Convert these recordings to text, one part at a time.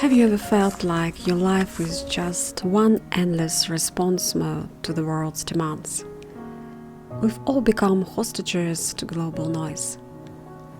Have you ever felt like your life is just one endless response mode to the world's demands? We've all become hostages to global noise.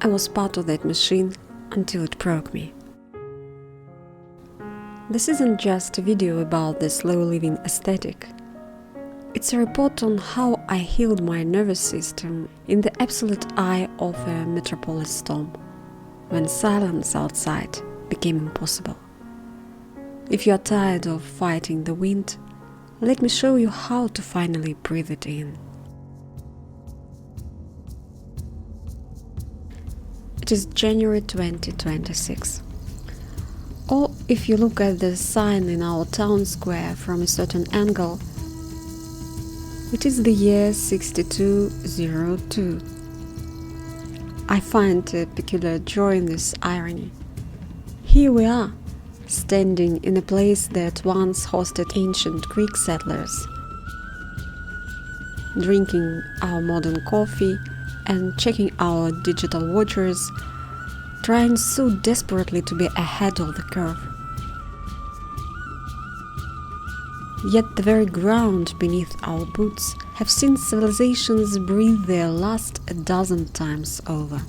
I was part of that machine until it broke me. This isn't just a video about the slow living aesthetic. It's a report on how I healed my nervous system in the absolute eye of a metropolis storm, when silence outside became impossible. If you are tired of fighting the wind, let me show you how to finally breathe it in. It is January 2026. Or if you look at the sign in our town square from a certain angle, it is the year 6202. I find a peculiar joy in this irony. Here we are, standing in a place that once hosted ancient Greek settlers, drinking our modern coffee and checking our digital watches, trying so desperately to be ahead of the curve. Yet the very ground beneath our boots have seen civilizations breathe their last a dozen times over.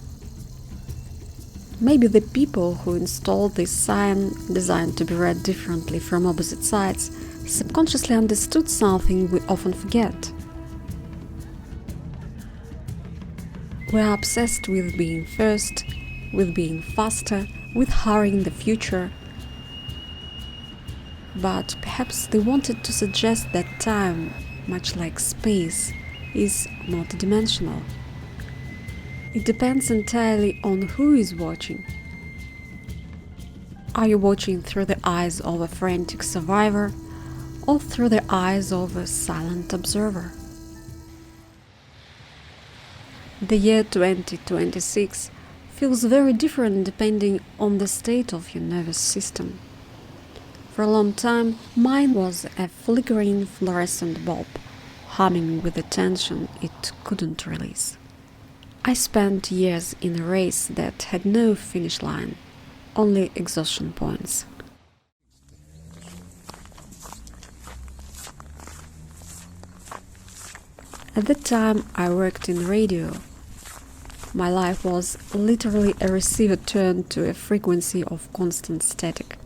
Maybe the people who installed this sign, designed to be read differently from opposite sides, subconsciously understood something we often forget. We are obsessed with being first, with being faster, with hurrying the future. But perhaps they wanted to suggest that time, much like space, is multidimensional. It depends entirely on who is watching. Are you watching through the eyes of a frantic survivor or through the eyes of a silent observer? The year 2026 feels very different depending on the state of your nervous system. For a long time, mine was a flickering fluorescent bulb, humming with a tension it couldn't release. I spent years in a race that had no finish line, only exhaustion points. At that time, I worked in radio. My life was literally a receiver turned to a frequency of constant static.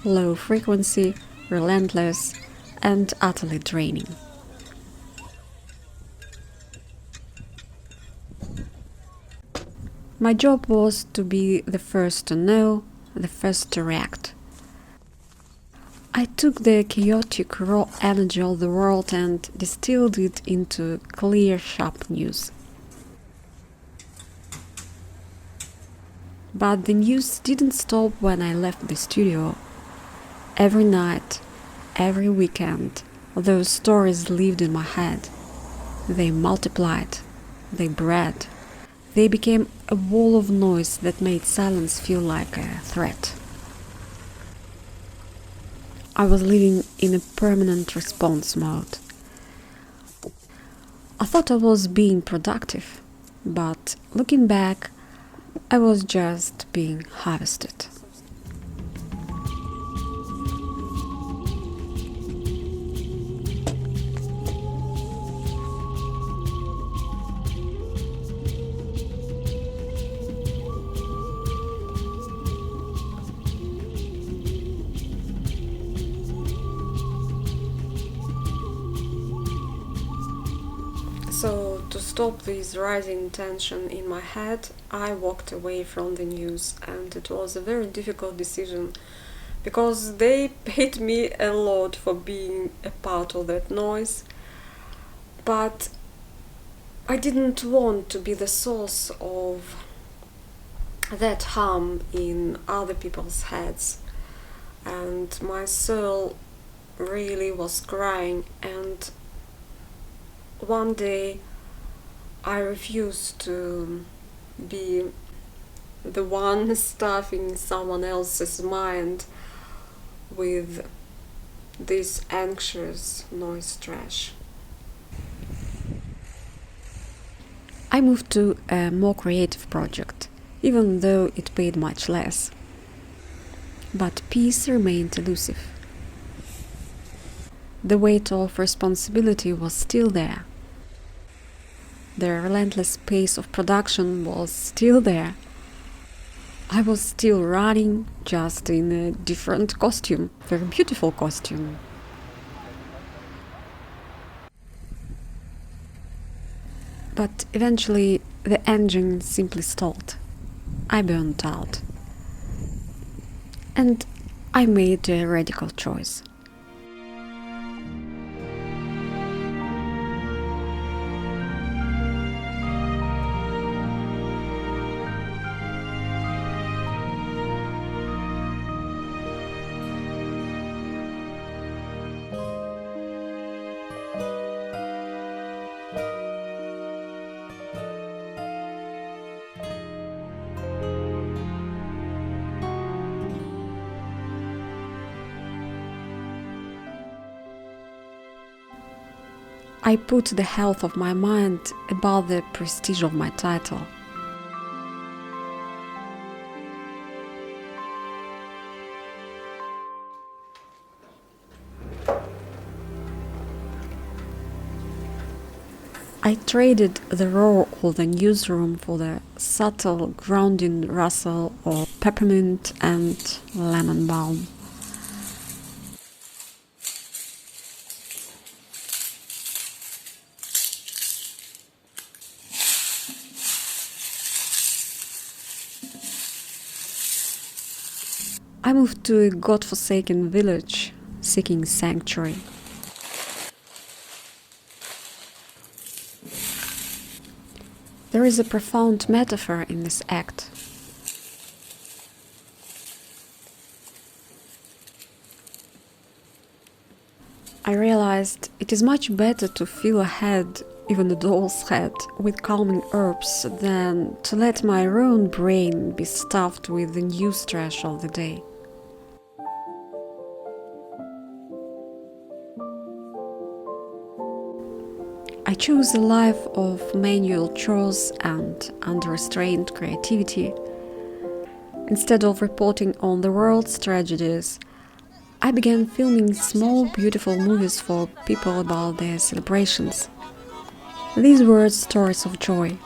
Low frequency, relentless, and utterly draining. My job was to be the first to know, the first to react. I took the chaotic, raw energy of the world and distilled it into clear, sharp news. But the news didn't stop when I left the studio. Every night, every weekend, those stories lived in my head. They multiplied, they bred. They became a wall of noise that made silence feel like a threat. I was living in a permanent response mode. I thought I was being productive, but looking back, I was just being harvested. So, to stop this rising tension in my head, I walked away from the news, and it was a very difficult decision because they paid me a lot for being a part of that noise, but I didn't want to be the source of that hum in other people's heads, and my soul really was crying. And one day I refused to be the one stuffing someone else's mind with this anxious noise trash. I moved to a more creative project, even though it paid much less. But peace remained elusive. The weight of responsibility was still there. The relentless pace of production was still there. I was still running, just in a different costume, very beautiful costume. But eventually the engine simply stalled. I burned out. And I made a radical choice. I put the health of my mind above the prestige of my title. I traded the roar of the newsroom for the subtle grounding rustle of peppermint and lemon balm. I moved to a godforsaken village, seeking sanctuary. There is a profound metaphor in this act. I realized it is much better to fill a head, even a doll's head, with calming herbs than to let my own brain be stuffed with the news trash of the day. I chose a life of manual chores and unrestrained creativity. Instead of reporting on the world's tragedies, I began filming small, beautiful movies for people about their celebrations. These were stories of joy,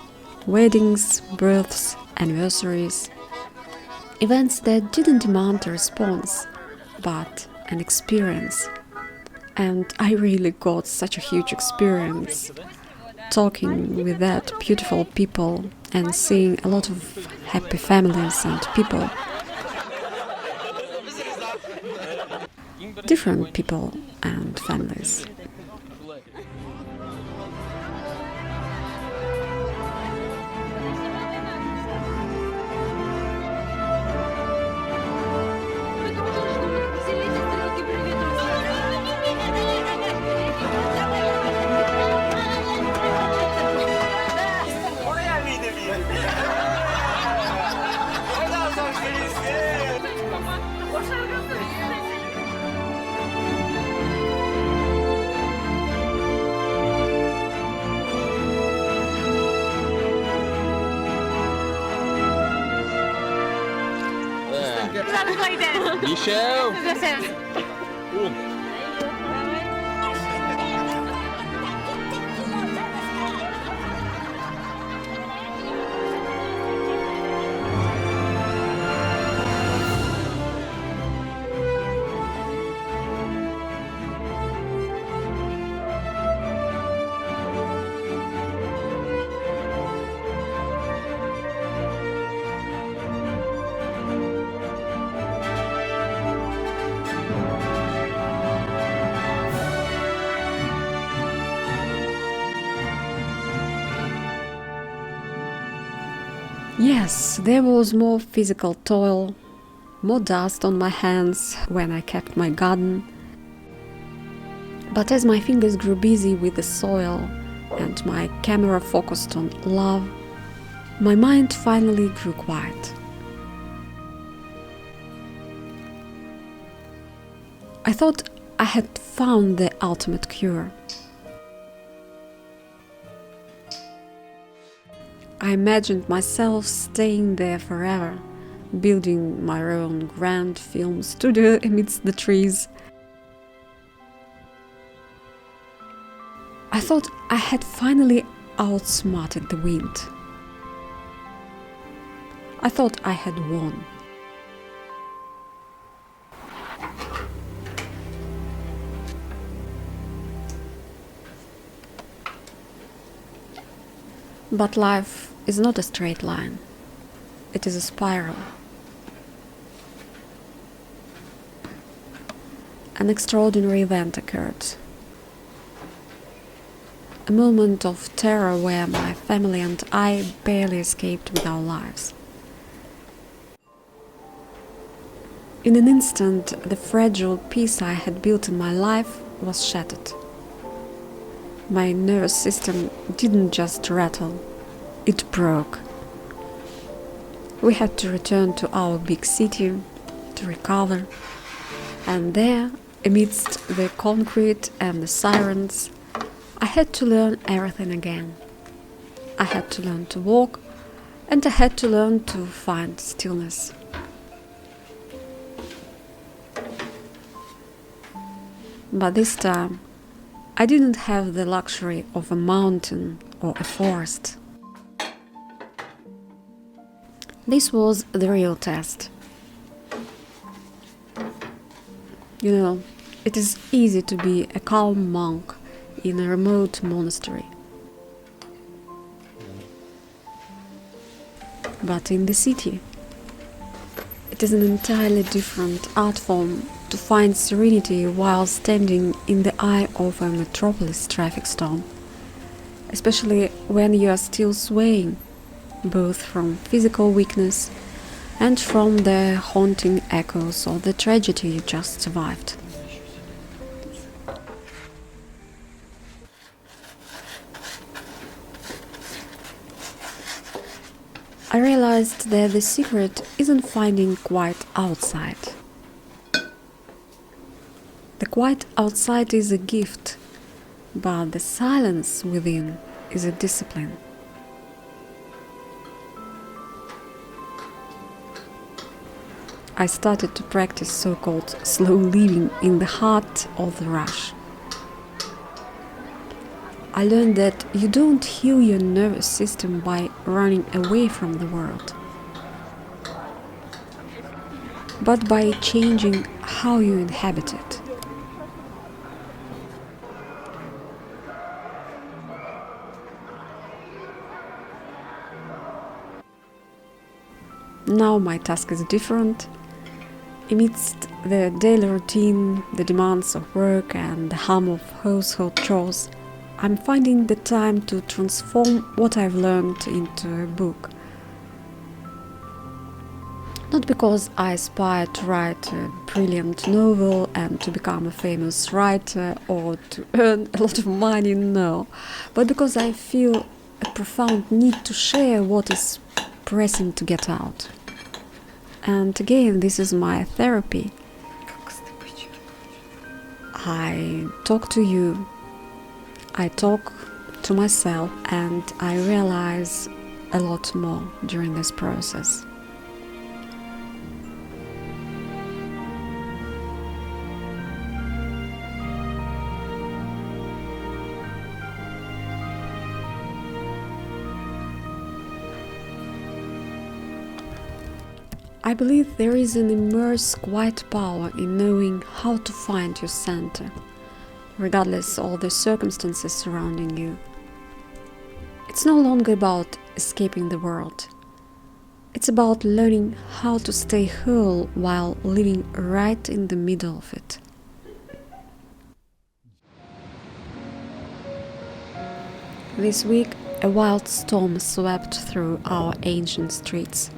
weddings, births, anniversaries, events that didn't demand a response, but an experience. And I really got such a huge experience talking with that beautiful people and seeing a lot of happy families and people. Different people and families. Michel! Yes, there was more physical toil, more dust on my hands when I kept my garden. But as my fingers grew busy with the soil and my camera focused on love, my mind finally grew quiet. I thought I had found the ultimate cure. I imagined myself staying there forever, building my own grand film studio amidst the trees. I thought I had finally outsmarted the wind. I thought I had won. But life is not a straight line. It is a spiral. An extraordinary event occurred. A moment of terror where my family and I barely escaped with our lives. In an instant, the fragile peace I had built in my life was shattered. My nervous system didn't just rattle, it broke. We had to return to our big city to recover, and there, amidst the concrete and the sirens, I had to learn everything again. I had to learn to walk, and I had to learn to find stillness. But this time, I didn't have the luxury of a mountain or a forest. This was the real test. You know, it is easy to be a calm monk in a remote monastery. But in the city, it is an entirely different art form to find serenity while standing in the eye of a metropolis traffic storm, especially when you are still swaying, both from physical weakness and from the haunting echoes of the tragedy you just survived. I realized that the secret isn't finding quiet outside. The quiet outside is a gift, but the silence within is a discipline. I started to practice so-called slow living in the heart of the rush. I learned that you don't heal your nervous system by running away from the world, but by changing how you inhabit it. Now my task is different. Amidst the daily routine, the demands of work and the hum of household chores, I'm finding the time to transform what I've learned into a book. Not because I aspire to write a brilliant novel and to become a famous writer or to earn a lot of money, no, but because I feel a profound need to share what is pressing to get out. And again, this is my therapy. I talk to you, I talk to myself, and I realize a lot more during this process. I believe there is an immense quiet power in knowing how to find your center, regardless of the circumstances surrounding you. It's no longer about escaping the world. It's about learning how to stay whole while living right in the middle of it. This week, a wild storm swept through our ancient streets.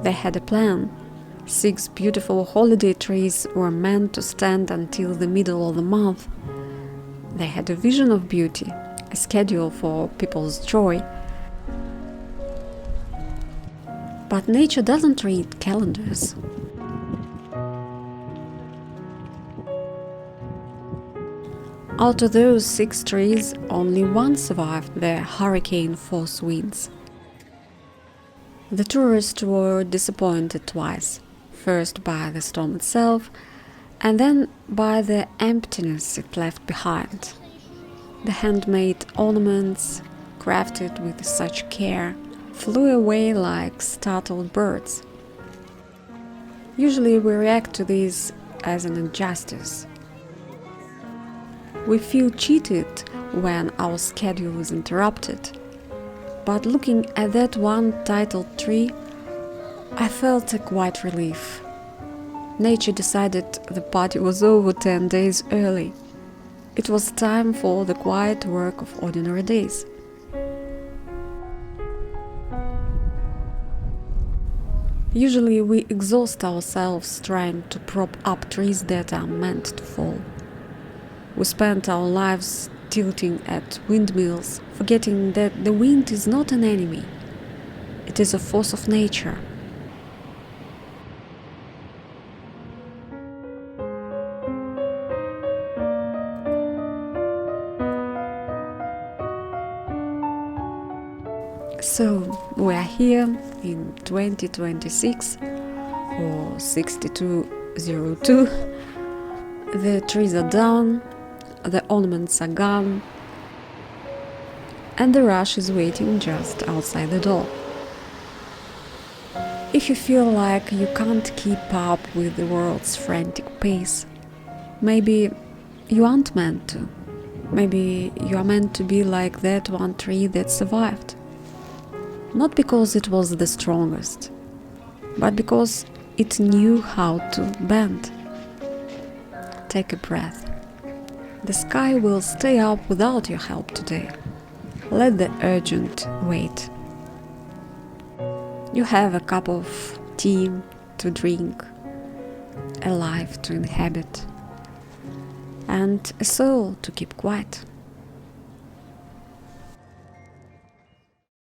They had a plan. 6 beautiful holiday trees were meant to stand until the middle of the month. They had a vision of beauty, a schedule for people's joy. But nature doesn't read calendars. Out of those 6 trees, only one survived the hurricane-force winds. The tourists were disappointed twice, first by the storm itself, and then by the emptiness it left behind. The handmade ornaments, crafted with such care, flew away like startled birds. Usually we react to this as an injustice. We feel cheated when our schedule is interrupted. But looking at that one titled tree, I felt a quiet relief. Nature decided the party was over 10 days early. It was time for the quiet work of ordinary days. Usually we exhaust ourselves trying to prop up trees that are meant to fall. We spend our lives tilting at windmills, forgetting that the wind is not an enemy. It is a force of nature. So we are here in 2026 or 6202. The trees are down, the ornaments are gone, and the rush is waiting just outside the door. If you feel like you can't keep up with the world's frantic pace, maybe you aren't meant to. Maybe you are meant to be like that one tree that survived. Not because it was the strongest, but because it knew how to bend. Take a breath. The sky will stay up without your help today. Let the urgent wait. You have a cup of tea to drink, a life to inhabit, and a soul to keep quiet.